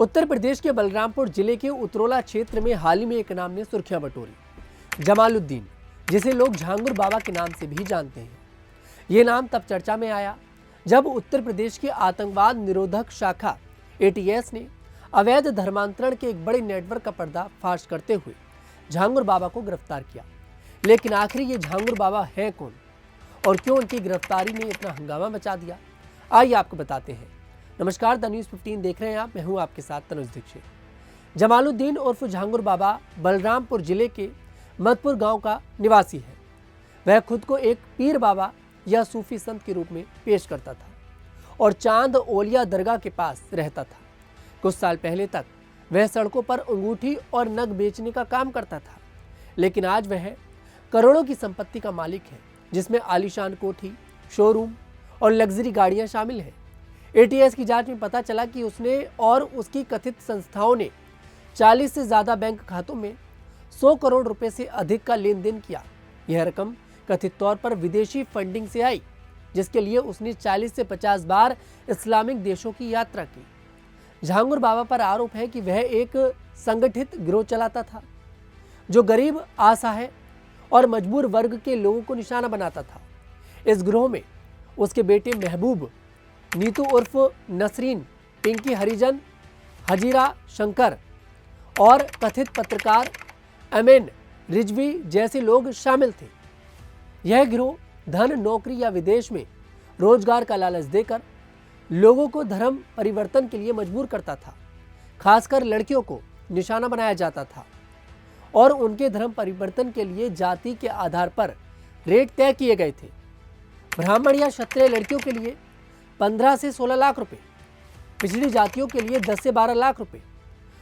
उत्तर प्रदेश के बलरामपुर जिले के उतरोला क्षेत्र में हाल ही में एक नाम ने सुर्खियां बटोरी। जमालुद्दीन, जिसे लोग झांगुर बाबा के नाम से भी जानते हैं। ये नाम तब चर्चा में आया जब उत्तर प्रदेश की आतंकवाद निरोधक शाखा ATS ने अवैध धर्मांतरण के एक बड़े नेटवर्क का पर्दाफाश करते हुए झांगुर बाबा को गिरफ्तार किया। लेकिन आखिर ये झांगुर बाबा हैं कौन और क्यों उनकी गिरफ्तारी ने इतना हंगामा मचा दिया, आइए आपको बताते हैं। नमस्कार, द न्यूज़ 15 देख रहे हैं आप। मैं हूं आपके साथ तनुज दीक्षित। जमालुद्दीन उर्फ झांगुर बाबा बलरामपुर जिले के मदपुर गांव का निवासी है। वह खुद को एक पीर बाबा या सूफी संत के रूप में पेश करता था और चांद ओलिया दरगाह के पास रहता था। कुछ साल पहले तक वह सड़कों पर अंगूठी और नग बेचने का काम करता था, लेकिन आज वह करोड़ों की संपत्ति का मालिक है, जिसमें आलीशान कोठी, शोरूम और लग्जरी गाड़ियां शामिल हैं। ATS की जांच में पता चला कि उसने और उसकी कथित संस्थाओं ने 40 से ज़्यादा बैंक खातों में 100 करोड़ रुपए से अधिक का लेन देन किया। यह रकम कथित तौर पर विदेशी फंडिंग से आई, जिसके लिए उसने 40 से 50 बार इस्लामिक देशों की यात्रा की। झांगुर बाबा पर आरोप है कि वह एक संगठित गिरोह चलाता था, जो गरीब, असहाय और मजबूर वर्ग के लोगों को निशाना बनाता था। इस गिरोह में उसके बेटे महबूब, नीतू उर्फ नसरीन, पिंकी हरिजन, हजीरा शंकर और कथित पत्रकार अमेन रिजवी जैसे लोग शामिल थे। यह गिरोह धन, नौकरी या विदेश में रोजगार का लालच देकर लोगों को धर्म परिवर्तन के लिए मजबूर करता था। खासकर लड़कियों को निशाना बनाया जाता था और उनके धर्म परिवर्तन के लिए जाति के आधार पर रेट तय किए गए थे। ब्राह्मण या क्षत्रिय लड़कियों के लिए 15 से 16 लाख रुपए, पिछड़ी जातियों के लिए 10 से 12 लाख रुपए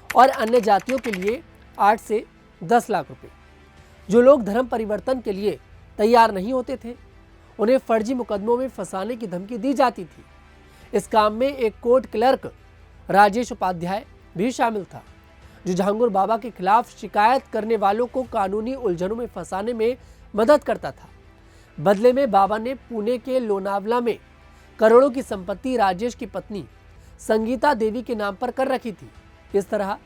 और अन्य जातियों के लिए 8 से 10 लाख रुपए। जो लोग धर्म परिवर्तन के लिए तैयार नहीं होते थे, उन्हें फर्जी मुकदमों में फंसाने की धमकी दी जाती थी। इस काम में एक कोर्ट क्लर्क राजेश उपाध्याय भी शामिल था, जो झांगुर बाबा के खिलाफ शिकायत करने वालों को कानूनी उलझनों में फंसाने में मदद करता था। बदले में बाबा ने पुणे के लोनावला में करोड़ों की संपत्ति राजेश की पत्नी संगीता देवी के नाम पर कर रखी थी। इस तरह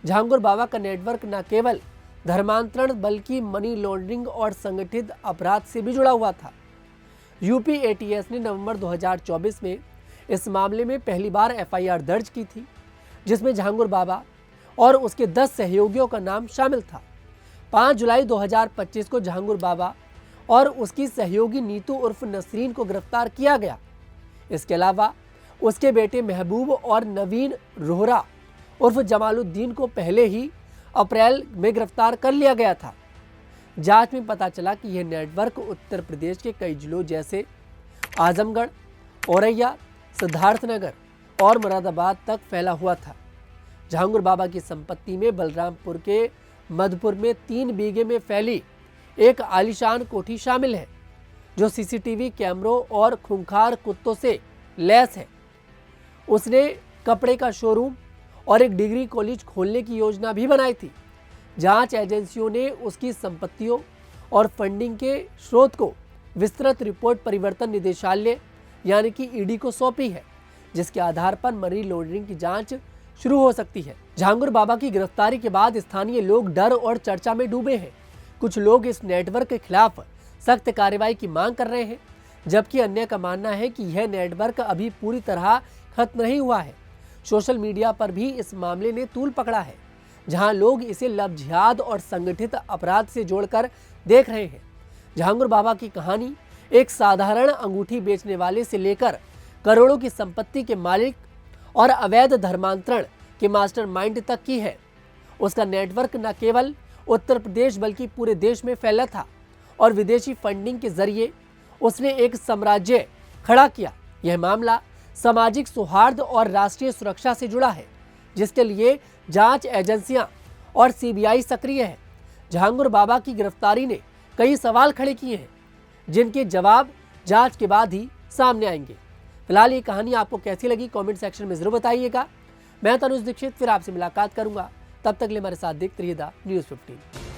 झांगुर बाबा का नेटवर्क न केवल धर्मांतरण बल्कि मनी लॉन्ड्रिंग और संगठित अपराध से भी जुड़ा हुआ था। यूपी ATS ने नवंबर 2024 में इस मामले में पहली बार FIR दर्ज की थी, जिसमें झांगुर बाबा और उसके 10 सहयोगियों का नाम शामिल था। 5 जुलाई 2025 को झांगुर बाबा और उसकी सहयोगी नीतू उर्फ नसरीन को गिरफ्तार किया गया। इसके अलावा उसके बेटे महबूब और नवीन रोहरा उर्फ जमालुद्दीन को पहले ही अप्रैल में गिरफ्तार कर लिया गया था। जांच में पता चला कि यह नेटवर्क उत्तर प्रदेश के कई जिलों जैसे आजमगढ़, औरैया, सिद्धार्थनगर और मुरादाबाद तक फैला हुआ था। झांगुर बाबा की संपत्ति में बलरामपुर के मधुपुर में 3 बीघे में फैली एक आलीशान कोठी शामिल है, जो CCTV कैमरों और खूंखार कुत्तों से लैस है। उसने कपड़े का शोरूम और एक डिग्री कॉलेज खोलने की योजना भी बनाई थी। जांच एजेंसियों ने उसकी संपत्तियों और फंडिंग के स्रोत को विस्तृत रिपोर्ट परिवर्तन निदेशालय यानी कि ED को सौंपी है, जिसके आधार पर मनी लॉन्ड्रिंग की जांच शुरू हो सकती है। झांगुर बाबा की गिरफ्तारी के बाद स्थानीय लोग डर और चर्चा में डूबे हैं। कुछ लोग इस नेटवर्क के खिलाफ सख्त कार्रवाई की मांग कर रहे हैं, जबकि अन्य का मानना है कि यह नेटवर्क अभी पूरी तरह खत्म नहीं हुआ है। सोशल मीडिया पर भी इस मामले ने तूल पकड़ा है, जहां लोग इसे लव जिहाद और संगठित अपराध से जोड़कर देख रहे हैं। झांगुर बाबा की कहानी एक साधारण अंगूठी बेचने वाले से लेकर करोड़ों की संपत्ति के मालिक और अवैध धर्मांतरण के मास्टरमाइंड तक की है। उसका नेटवर्क न केवल उत्तर प्रदेश बल्कि पूरे देश में फैला था और विदेशी फंडिंग के जरिए उसने एक साम्राज्य खड़ा किया। यह मामला सामाजिक सौहार्द और राष्ट्रीय सुरक्षा से जुड़ा है, जिसके लिए जांच एजेंसियां और CBI सक्रिय है। झांगुर बाबा की गिरफ्तारी ने कई सवाल खड़े किए हैं, जिनके जवाब जांच के बाद ही सामने आएंगे। फिलहाल ये कहानी आपको कैसी लगी, कमेंट सेक्शन में जरूर बताइएगा। मैं तनुज दीक्षित फिर आपसे मुलाकात करूंगा। तब तक के लिए हमारे साथ देखते रहिए द न्यूज़ 15।